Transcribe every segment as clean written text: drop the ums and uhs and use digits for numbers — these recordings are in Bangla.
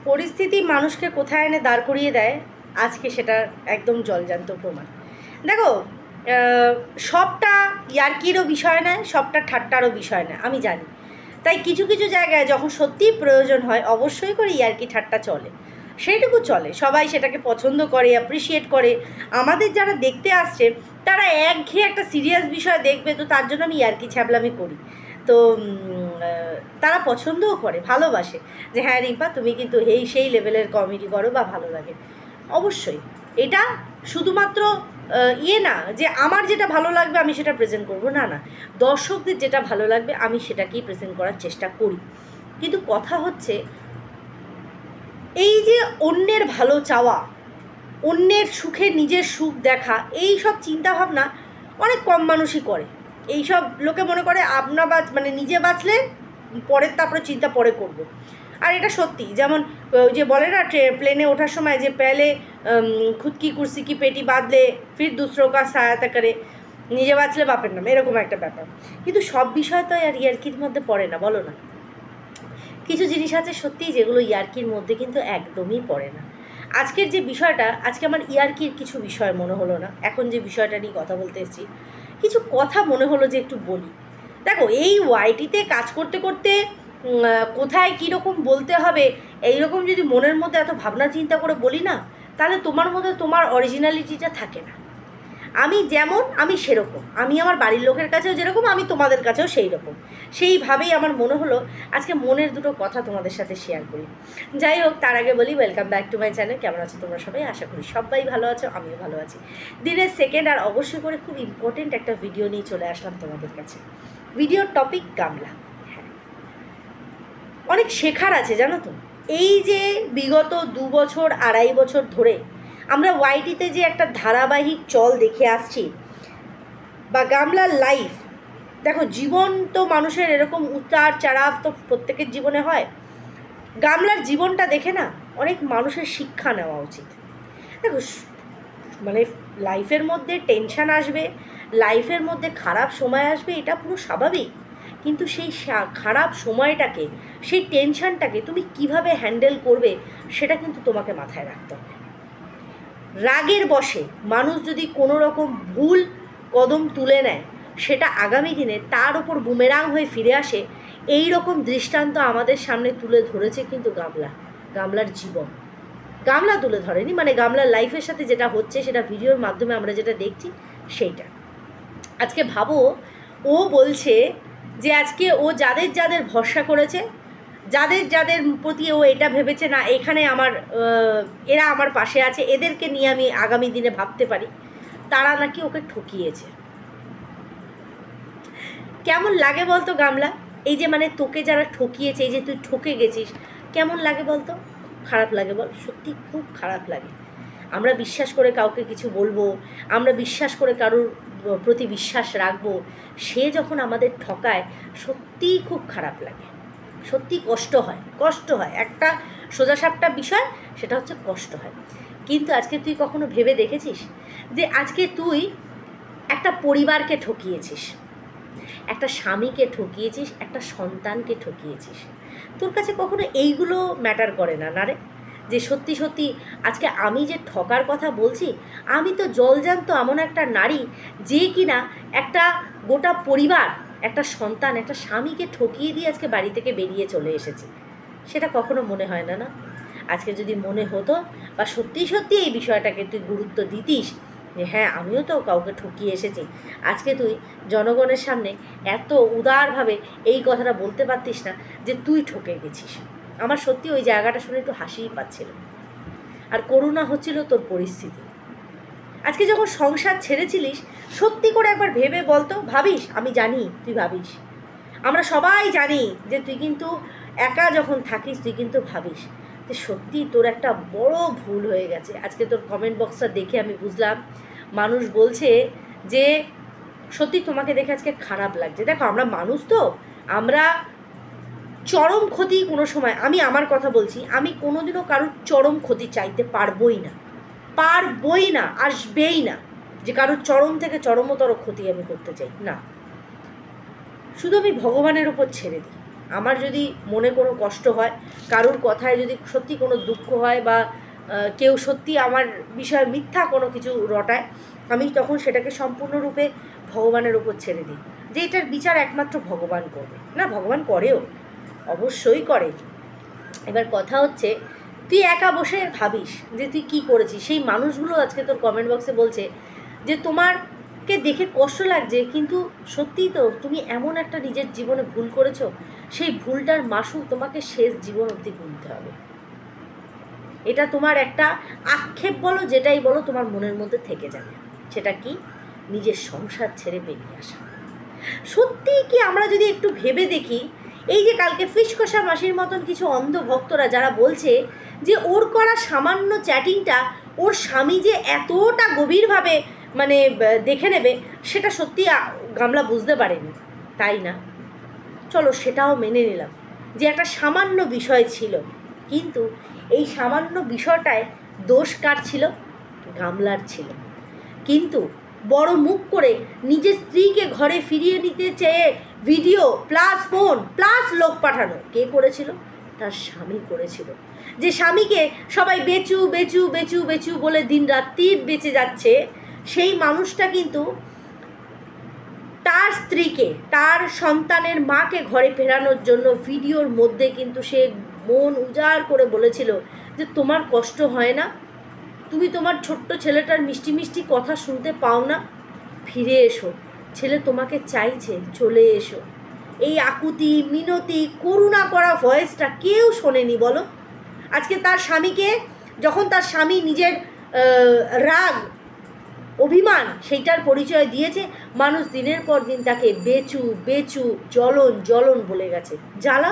পরিস্থিতি মানুষকে কোথায় এনে দাঁড় করিয়ে দেয় আজকে সেটা একদম জলজান্ত প্রমাণ। দেখো, সবটা ইয়ার্কিরও বিষয় নয়, সবটা ঠাট্টারও বিষয় নয়, আমি জানি। তাই কিছু কিছু জায়গায় যখন সত্যিই প্রয়োজন হয় অবশ্যই করে ইয়ার্কি ঠাট্টা চলে, সেইটুকু চলে, সবাই সেটাকে পছন্দ করে, অ্যাপ্রিসিয়েট করে। আমাদের যারা দেখতে আসছে তারা একঘেয়ে একটা সিরিয়াস বিষয় দেখবে, তো তার জন্য আমি ইয়ার্কি ছ্যাবলামি করি। তো তারা পছন্দও করে, ভালোবাসে যে হ্যাঁ রিম্পা তুমি কিন্তু সেই লেভেলের কমেডি করো বা ভালো লাগে। অবশ্যই এটা শুধুমাত্র না যে আমার যেটা ভালো লাগবে আমি সেটা প্রেজেন্ট করব, না না, দর্শকদের যেটা ভালো লাগবে আমি সেটাকেই প্রেজেন্ট করার চেষ্টা করি। কিন্তু কথা হচ্ছে এই যে অন্যের ভালো চাওয়া, অন্যের সুখে নিজের সুখ দেখা, এই সব চিন্তাভাবনা অনেক কম মানুষই করে। এই সব লোকে মনে করে মানে নিজে বাঁচলে পরের তারপরে চিন্তা পরে করব। আর এটা সত্যি, যেমন ওই যে বলে না প্লেনে ওঠার সময় যে পেলে খুদ কি কুর্সি কি পেটি বাঁধলে ফির দুসরো কা সহায়তা করে, নিজে বাঁচলে বাপের নাম, এরকম একটা ব্যাপার। কিন্তু সব বিষয় তো আর ইয়ার্কির মধ্যে পড়ে না, বলো না? কিছু জিনিস আছে সত্যিই যেগুলো ইয়ার্কির মধ্যে কিন্তু একদমই পড়ে না। আজকের যে বিষয়টা, আজকে আমার ইয়ার্কির কিছু বিষয় মনে হলো না, এখন যে বিষয়টা নিয়ে কথা বলতে এসেছি কিছু কথা মনে হলো যে একটু বলি। দেখো, এই ওয়াইটিতে কাজ করতে করতে কোথায় কীরকম বলতে হবে এইরকম যদি মনের মধ্যে এত ভাবনা চিন্তা করে বলি না, তাহলে তোমার মধ্যে তোমার অরিজিনালিটিটা থাকে না। আমি যেমন আমি সেরকম, আমি আমার বাড়ির লোকের কাছেও যেরকম আমি তোমাদের কাছেও সেই রকম। সেইভাবেই আমার মনে হলো আজকে মনের দুটো কথা তোমাদের সাথে শেয়ার করি। যাই হোক, তার আগে বলি welcome back to my channel. কেমন আছো তোমরা সবাই? আশা করি সবাই ভালো আছো, আমিও ভালো আছি। দিনের সেকেন্ড আর অবশ্যই করে খুব ইম্পর্টেন্ট একটা ভিডিও নিয়ে চলে আসলাম তোমাদের কাছে। ভিডিওর টপিক গামলা। হ্যাঁ, অনেক শেখার আছে জানো তো। এই যে বিগত 2 বছর 2.5 বছর ধরে আমরা ওয়াইটিতে যে একটা ধারাবাহিক চল দেখে আসছি বা গামলার লাইফ, দেখো জীবন তো মানুষের এরকম উতার চড়াভ তো প্রত্যেকের জীবনে হয়। গামলার জীবনটা দেখে না অনেক মানুষের শিক্ষা নেওয়া উচিত। দেখো, মানে লাইফের মধ্যে টেনশান আসবে, লাইফের মধ্যে খারাপ সময় আসবে, এটা পুরো স্বাভাবিক। কিন্তু সেই খারাপ সময়টাকে, সেই টেনশানটাকে তুমি কিভাবে হ্যান্ডেল করবে সেটা কিন্তু তোমাকে মাথায় রাখতে হবে। রাগের বশে মানুষ যদি কোনো রকম ভুল কদম তুলে নেয়, সেটা আগামী দিনে তার ওপর বুমেরাং হয়ে ফিরে আসে। এই রকম দৃষ্টান্ত আমাদের সামনে তুলে ধরেছে কিন্তু গামলার জীবন। গামলা তুলে ধরেনি, মানে গামলার লাইফের সাথে যেটা হচ্ছে সেটা ভিডিওর মাধ্যমে আমরা যেটা দেখছি সেইটা। আজকে ভাবো, ও বলছে যে আজকে ও যাদের যাদের ভরসা করেছে, যাদের যাদের প্রতি ও এটা ভেবেছে না এখানে এরা আমার পাশে আছে, এদেরকে নিয়ে আমি আগামী দিনে ভাবতে পারি, তারা নাকি ওকে ঠকিয়েছে। কেমন লাগে বলতো গামলা? এই যে মানে তোকে যারা ঠকিয়েছে, এই যে তুই ঠকে গেছিস, কেমন লাগে বলতো? খারাপ লাগে বল? সত্যি খুব খারাপ লাগে। আমরা বিশ্বাস করে কাউকে কিছু বলবো, আমরা বিশ্বাস করে কারোর প্রতি বিশ্বাস রাখবো, সে যখন আমাদের ঠকায় সত্যিই খুব খারাপ লাগে, সত্যি কষ্ট হয়। একটা সোজাসাপটা বিষয়, সেটা হচ্ছে কষ্ট হয়। কিন্তু আজকে তুই কখনো ভেবে দেখেছিস যে আজকে তুই একটা পরিবারকে ঠকিয়েছিস, একটা স্বামীকে ঠকিয়েছিস, একটা সন্তানকে ঠকিয়েছিস? তোর কাছে কখনো এইগুলো ম্যাটার করে না রে? যে সত্যি সত্যি আজকে আমি যে ঠকার কথা বলছি, আমি তো জলজান্ত এমন একটা নারী যে কিনা একটা গোটা পরিবার, একটা সন্তান, একটা স্বামীকে ঠকিয়ে দিয়ে আজকে বাড়ি থেকে বেরিয়ে চলে এসেছি। সেটা কখনো মনে হয় না? আজকে যদি মনে হতো বা সত্যি সত্যি এই বিষয়টাকে তুই গুরুত্ব দিতিস যে হ্যাঁ আমিও তো কাউকে ঠকিয়ে এসেছি, আজকে তুই জনগণের সামনে এত উদারভাবে এই কথাটা বলতে পারতিস না যে তুই ঠকে গেছিস। আমার সত্যি ওই জায়গাটা শুনে একটু হাসিই পাচ্ছিল আর করুণা হচ্ছিল তোর পরিস্থিতি। আজকে যখন সংসার ছেড়েছিলিস, সত্যি করে একবার ভেবে বলতো, ভাবিস? আমি জানি তুই ভাবিস, আমরা সবাই জানি যে তুই কিন্তু একা যখন থাকিস তুই কিন্তু ভাবিস যে সত্যি তোর একটা বড় ভুল হয়ে গেছে। আজকে তোর কমেন্ট বক্সটা দেখে আমি বুঝলাম, মানুষ বলছে যে সত্যি তোমাকে দেখে আজকে খারাপ লাগছে। দেখো, আমরা মানুষ তো, আমরা চরম ক্ষতি কোনো সময়, আমি আমার কথা বলছি, আমি কোনোদিনও কারোর চরম ক্ষতি চাইতে পারবই না, আসবেই না যে কারোর চরম থেকে চরমতর ক্ষতি আমি করতে চাই না। শুধু আমি ভগবানের ওপর ছেড়ে দিই। আমার যদি মনে কোনো কষ্ট হয়, কারোর কথায় যদি সত্যি কোনো দুঃখ হয়, বা কেউ সত্যি আমার বিষয়ে মিথ্যা কোনো কিছু রটায়, আমি তখন সেটাকে সম্পূর্ণরূপে ভগবানের ওপর ছেড়ে দিই, যে এটার বিচার একমাত্র ভগবান করবে। না, ভগবান করেও, অবশ্যই করে। এবার কথা হচ্ছে, তুই একা বসে ভাবিস যে তুই কী করেছিস। সেই মানুষগুলো আজকে তোর কমেন্ট বক্সে বলছে যে তোমারকে দেখে কষ্ট লাগছে, কিন্তু সত্যিই তো তুমি এমন একটা নিজের জীবনে ভুল করেছো, সেই ভুলটার মাসুল তোমাকে শেষ জীবন অবধি গুনতে হবে। এটা তোমার একটা আক্ষেপ বলো, যেটাই বলো, তোমার মনের মধ্যে থেকে যাবে। সেটা কি? নিজের সংসার ছেড়ে বেরিয়ে আসা। সত্যিই কি আমরা যদি একটু ভেবে দেখি, এই যে কালকে ফিসকষা মাসির মতন কিছু অন্ধ ভক্তরা যারা বলছে যে ওর করা সামান্য চ্যাটিংটা ওর স্বামী যে এতটা গভীরভাবে মানে দেখে নেবে, সেটা সত্যি গামলা বুঝতে পারেনি, তাই না? চলো সেটাও মেনে নিলাম যে একটা সামান্য বিষয় ছিল, কিন্তু এই সামান্য বিষয়টায় দোষ কার ছিল? গামলার ছিল। কিন্তু বড় মুখ করে নিজের স্ত্রীকে ঘরে ফিরিয়ে নিতে চেয়ে ভিডিও প্লাস ফোন প্লাস লোক পাঠানো কে করেছিল? তার স্বামী করেছিল। যে স্বামীকে সবাই বেচু বেচু বেচু বেচু বলে দিন রাত্রি বেঁচে যাচ্ছে, সেই মানুষটা কিন্তু তার স্ত্রীকে, তার সন্তানের মাকে ঘরে ফেরানোর জন্য ভিডিওর মধ্যে কিন্তু সে মন উজাড় করে বলেছিল যে তোমার কষ্ট হয় না? তুমি তোমার ছোট্ট ছেলেটার মিষ্টি মিষ্টি কথা শুনতে পাও না? ফিরে এসো, ছেলে তোমাকে চাইছে, চলে এসো। এই আকুতি মিনতি করুণা করা ভয়েসটা কেউ শোনেনি বলো? আজকে তার স্বামীকে, যখন তার স্বামী নিজের রাগ অভিমান সেইটার পরিচয় দিয়েছে, মানুষ দিনের পর দিন তাকে বেচু বেচু জ্বলন জ্বলন বলে গেছে। জ্বালা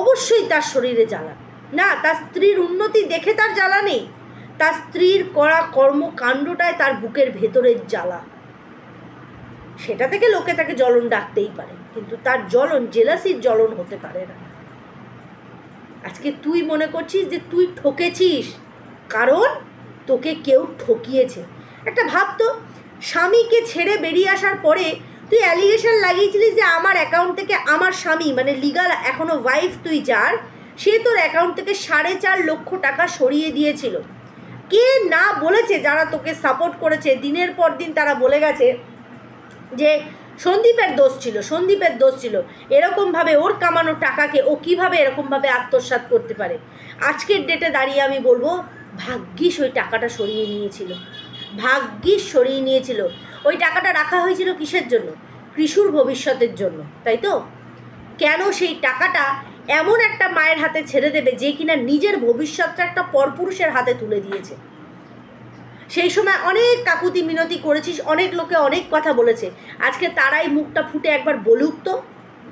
অবশ্যই তার শরীরে জ্বালা না, তার স্ত্রীর উন্নতি দেখে তার জ্বালা নেই, তার স্ত্রীর করা কর্মকাণ্ডটায় তার বুকের ভেতরের জ্বালা। সেটা থেকে লোকে তাকে জ্বলন ডাকতেই পারে, কিন্তু তার জ্বলন জেলাসির জ্বলন হতে পারে না। আজকে তুই মনে করছিস যে তুই ঠকেছিস, কারণ তোকে কেউ ঠকিয়েছে। একটা ভাবতো, স্বামীকে ছেড়ে বেরিয়ে আসার পরে তুই অ্যালিগেশন লাগিয়েছিলিস যে আমার অ্যাকাউন্ট থেকে আমার স্বামী, মানে লিগাল এখনও ওয়াইফ তুই যার, সে তোর অ্যাকাউন্ট থেকে 4.5 লক্ষ টাকা সরিয়ে দিয়েছিল। কে না বলেছে? যারা তোকে সাপোর্ট করেছে দিনের পর দিন তারা বলে গেছে যে সন্দীপের দোষ ছিল, সন্দীপের দোষ ছিল, এরকমভাবে ওর কামানো টাকাকে ও কীভাবে এরকমভাবে আত্মসাৎ করতে পারে। আজকের ডেটে দাঁড়িয়ে আমি বলবো, ভাগ্যিস ওই টাকাটা সরিয়ে নিয়েছিল, ভাগ্যিস সরিয়ে নিয়েছিল। ওই টাকাটা রাখা হয়েছিল কিসের জন্য? কৃষুর ভবিষ্যতের জন্য, তাই তো? কেন সেই টাকাটা এমন একটা মায়ের হাতে ছেড়ে দেবে যে কিনা নিজের ভবিষ্যৎটা একটা পরপুরুষের হাতে তুলে দিয়েছে? সেই সময় অনেক কাকুতি মিনতি করেছিস, অনেক লোকে অনেক কথা বলেছে, আজকে তারাই মুখটা ফুটে একবার বলুক তো,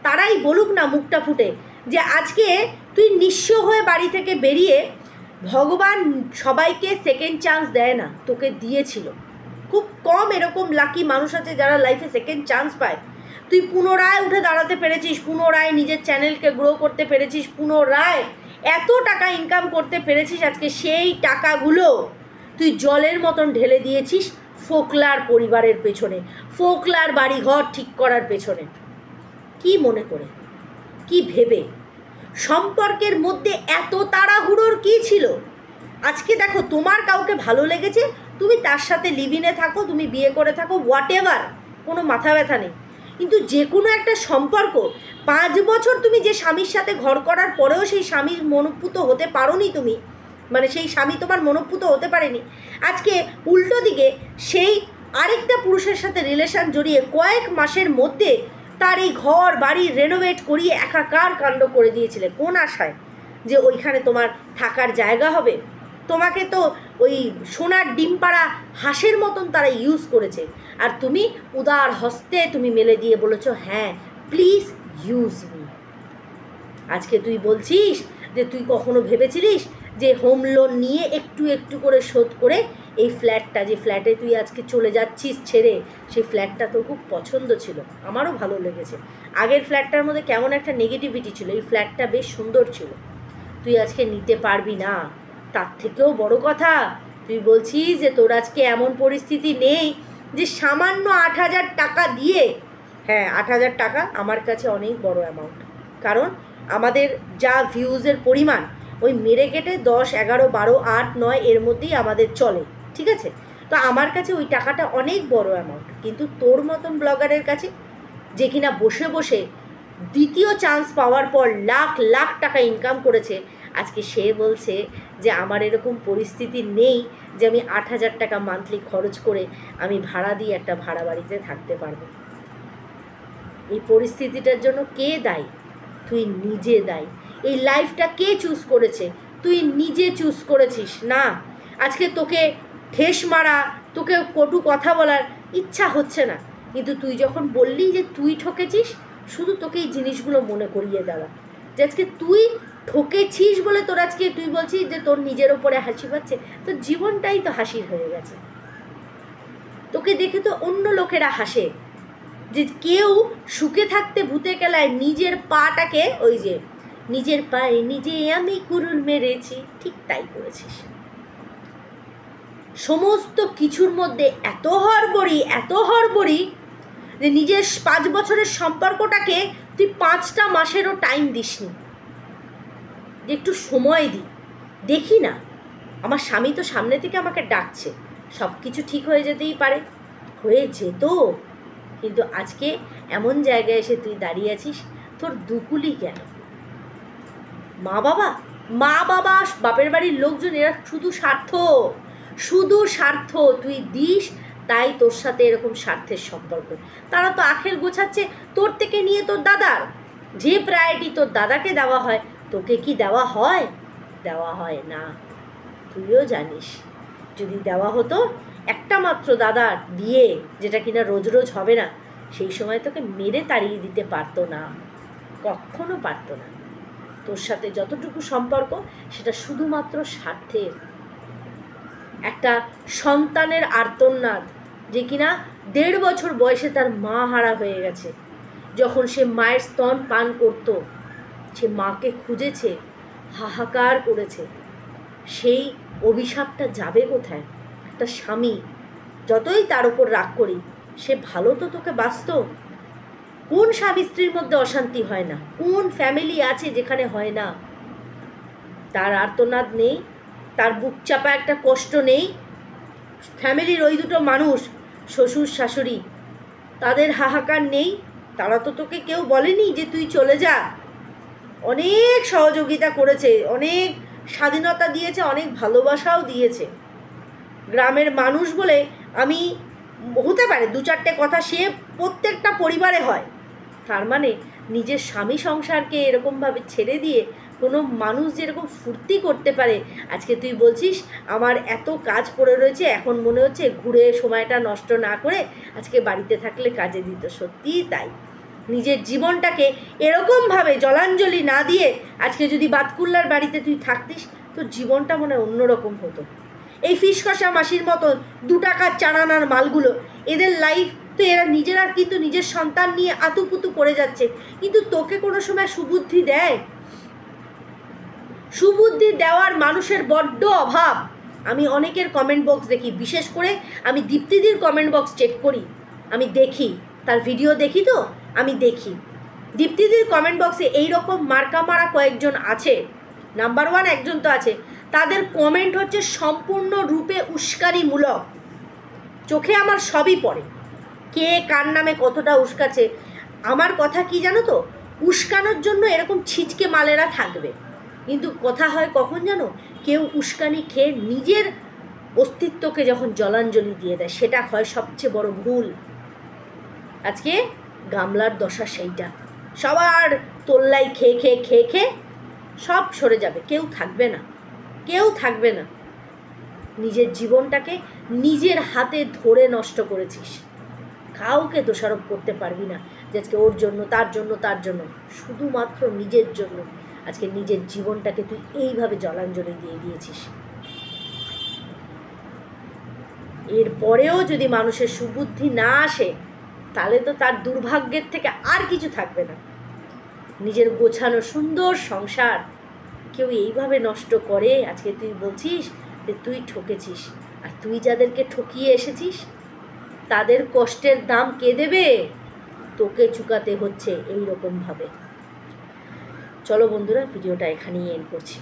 তারাই বলুক না মুখটা ফুটে, যে আজকে তুই নিঃস্ব হয়ে বাড়ি থেকে বেরিয়ে, ভগবান সবাইকে সেকেন্ড চান্স দেয় না, তোকে দিয়েছিল। খুব কম এরকম লাকি মানুষ আছে যারা লাইফে সেকেন্ড চান্স পায়। তুই পুনরায় উঠে দাঁড়াতে পেরেছিস, পুনরায় নিজের চ্যানেলকে গ্রো করতে পেরেছিস, পুনরায় এত টাকা ইনকাম করতে পেরেছিস। আজকে সেই টাকাগুলো তুই জলের মতন ঢেলে দিয়েছিস ফোকলার পরিবারের পেছনে, ফোকলার বাড়িঘর ঠিক করার পেছনে। কি মনে করে, কি ভেবে? সম্পর্কের মধ্যে এত তাড়াহুড়োর কী ছিল? আজকে দেখো, তোমার কাউকে ভালো লেগেছে, তুমি তার সাথে লিভিনে থাকো, তুমি বিয়ে করে থাকো, হোয়াট এভার, কোনো মাথা ব্যথা নেই। কিন্তু যে কোনো একটা সম্পর্ক 5 বছর তুমি যে স্বামীর সাথে ঘর করার পরেও সেই স্বামীর মনোপুত হতে পারোনি তুমি, মানে সেই স্বামী তোমার মনোপুত হতে পারেনি, আজকে উল্টো দিকে সেই আরেকটা পুরুষের সাথে রিলেশন জড়িয়ে কয়েক মাসের মধ্যে তার এই ঘর বাড়ি রেনোভেট করিয়ে একাকার কাণ্ড করে দিয়েছিলে। কোন আশায়? যে ওইখানে তোমার থাকার জায়গা হবে? তোমাকে তো ওই সোনার ডিম পাড়া হাঁসের মতন তারা ইউজ করেছে, আর তুমি উদার হস্তে তুমি মেলে দিয়ে বলেছো হ্যাঁ প্লিজ ইউজ মি। আজকে তুই বলছিস যে তুই কখনো ভেবেছিলিস যে হোম লোন নিয়ে একটু একটু করে শোধ করে এই ফ্ল্যাটটা, যে ফ্ল্যাটে তুই আজকে চলে যাচ্ছিস ছেড়ে, সেই ফ্ল্যাটটা তোর খুব পছন্দ ছিল, আমারও ভালো লেগেছে। আগের ফ্ল্যাটটার মধ্যে কেমন একটা নেগেটিভিটি ছিল, এই ফ্ল্যাটটা বেশ সুন্দর ছিল, তুই আজকে নিতে পারবি না। তার থেকেও বড় কথা, তুই বলছিস যে তোর আজকে এমন পরিস্থিতি নেই যে সামান্য 8,000 টাকা দিয়ে, হ্যাঁ 8,000 টাকা আমার কাছে অনেক বড় অ্যামাউন্ট, কারণ আমাদের যা ভিউজের পরিমাণ ওই মেরে কেটে 10, 11, 12, 8, 9 এর মধ্যেই আমাদের চলে, ঠিক আছে? তো আমার কাছে ওই টাকাটা অনেক বড় অ্যামাউন্ট, কিন্তু তোর মতন ব্লগারের কাছে যে কিনা বসে বসে দ্বিতীয় চান্স পাওয়ার পর লাখ লাখ টাকা ইনকাম করেছে, আজকে সে বলছে যে আমার এরকম পরিস্থিতি নেই যে আমি 8,000 টাকা মান্থলি খরচ করে আমি ভাড়া দিয়ে একটা ভাড়া বাড়িতে থাকতে পারবো। এই পরিস্থিতিটার জন্য কে দায়ী? তুই নিজে দায়ী। এই লাইফটা কে চুজ করেছে? তুই নিজে চুজ করেছিস না। আজকে তোকে ঠেস মারা, তোকে কটু কথা বলার ইচ্ছা হচ্ছে না, কিন্তু তুই যখন বললি যে তুই ঠকেছিস, শুধু তোকে এই জিনিসগুলো মনে করিয়ে দেওয়া যে আজকে তুই ঠকেছিস বলে তোর আজকে তুই বলছিস যে তোর নিজের ওপরে হাসি পাচ্ছে। তোর জীবনটাই তো হাসির হয়ে গেছে। তোকে দেখে তো অন্য লোকেরা হাসে, যে কেউ সুখে থাকতে ভূতে কেলায় নিজের পাটাকে, ওই যে নিজের পায়ে নিজে আমি কুরুল মেরেছি, ঠিক তাই করেছিস। সমস্ত কিছুর মধ্যে এত হড়বড়ি যে নিজের 5 বছরের সম্পর্কটাকে তুই 5টা মাসেরও টাইম দিসনি, যে একটু সময় দেখি না। আমার স্বামী তো সামনে থেকে আমাকে ডাকছে, সব কিছু ঠিক হয়ে যেতেই পারে, হয়ে যেত, কিন্তু আজকে এমন জায়গায় এসে তুই দাঁড়িয়ে আছিস, তোর দুকুলি কেন? মা বাবা, বাপের বাড়ির লোকজন, এরা শুধু স্বার্থ তুই দিস, তাই তোর সাথে এরকম স্বার্থের সম্পর্ক। তারা তো আখের গোছাচ্ছে তোর থেকে নিয়ে তোর দাদার, যে প্রায়োরিটি তোর দাদাকে দেওয়া হয় তোকে কি দেওয়া হয়? দেওয়া হয় না। তুইও জানিস, যদি দেওয়া হতো একটা মাত্র দাদার বিয়ে, যেটা কিনা রোজ রোজ হবে না, সেই সময় তোকে মেরে তাড়িয়ে দিতে পারতো না, কখনো পারতো না। তোর সাথে যতটুকু সম্পর্ক সেটা শুধুমাত্র স্বার্থের। একটা সন্তানের আর্তনাদ, যে কিনা 1.5 বছর বয়সে তার মা হারা হয়ে গেছে, যখন সে মায়ের স্তন পান করত, সে মাকে খুঁজেছে, হাহাকার করেছে, সেই অভিশাপটা যাবে কোথায়? একটা স্বামী যতই তার ওপর রাগ করি, সে ভালো তো তোকে বাঁচত। কোন স্বামী স্ত্রীর মধ্যে অশান্তি হয় না? কোন ফ্যামিলি আছে যেখানে হয় না? তার আর্তনাদ নেই, তার বুক চাপা একটা কষ্ট নেই? ফ্যামিলির ওই দুটো মানুষ, শ্বশুর শাশুড়ি, তাদের হাহাকার নেই? তারা তো তোকে কেউ বলেনি যে তুই চলে যা। অনেক সহযোগিতা করেছে, অনেক স্বাধীনতা দিয়েছে, অনেক ভালোবাসাও দিয়েছে। গ্রামের মানুষ বলে আমি, হতে পারে 2-4টে কথা সে প্রত্যেকটা পরিবারে হয়, তার মানে নিজের স্বামী সংসারকে এরকমভাবে ছেড়ে দিয়ে কোনো মানুষ যেরকম ফুর্তি করতে পারে, আজকে তুই বলছিস আমার এত কাজ পড়ে রয়েছে, এখন মনে হচ্ছে ঘুরে সময়টা নষ্ট না করে আজকে বাড়িতে থাকলে কাজে দিত। সত্যিই তাই। নিজের জীবনটাকে এরকমভাবে জলাঞ্জলি না দিয়ে আজকে যদি বাতকুল্লার বাড়িতে তুই থাকতিস, তোর জীবনটা মনে হয় অন্যরকম হতো। এই ফিস কষা মাসির মতন 2 টাকার চারানার মালগুলো, এদের লাইফ তো এরা নিজেরা কিন্তু নিজের সন্তান নিয়ে আতুপুতু করে যাচ্ছে, কিন্তু তোকে কোনো সময় সুবুদ্ধি দেয়? সুবুদ্ধি দেওয়ার মানুষের বড্ড অভাব। আমি অনেকের কমেন্ট বক্স দেখি, বিশেষ করে আমি দীপ্তিদির কমেন্ট বক্স চেক করি, আমি দেখি, তার ভিডিও দেখি, তো আমি দেখি দীপ্তিদির কমেন্ট বক্সে এইরকম মার্কা মারা কয়েকজন আছে। নাম্বার 1 একজন তো আছে, তাদের কমেন্ট হচ্ছে সম্পূর্ণরূপে উস্কানিমূলক। চোখে আমার সবই পড়ে, কে কার নামে কতটা উস্কাচ্ছে। আমার কথা কি জানো তো, উস্কানোর জন্য এরকম ছিচকে মালেরা থাকবে, কিন্তু কথা হয় কখন জানো, কেউ উস্কানি খেয়ে নিজের অস্তিত্বকে যখন জলাঞ্জলি দিয়ে দেয়, সেটা হয় সবচেয়ে বড় ভুল। আজকে গামলার দশা সেইটা, সবার তোল্লাই খেয়ে সব সরে যাবে, কেউ থাকবে না। নিজের জীবনটাকে নিজের হাতে ধরে নষ্ট করেছিস, কাউকে দোষারোপ করতে পারবি না যে আজকে ওর জন্য, তার জন্য, শুধুমাত্র নিজের জন্য আজকে নিজের জীবনটাকে তুই এইভাবে জলাঞ্জলি দিয়ে দিয়েছিস। এরপরেও যদি মানুষের সুবুদ্ধি না আসে, তাহলে তো তার দুর্ভাগ্যের থেকে আর কিছু থাকবে না। নিজের গোছানো সুন্দর সংসার কেউ এইভাবে নষ্ট করে, আজকে তুই বলছিস যে তুই ঠকেছিস, আর তুই যাদেরকে ঠকিয়ে এসেছিস তাদের কষ্টের দাম কে দেবে? তোকে চুকাতে হচ্ছে এই রকমভাবে। চলো বন্ধুরা, ভিডিওটা এখানেই এন্ড করছি।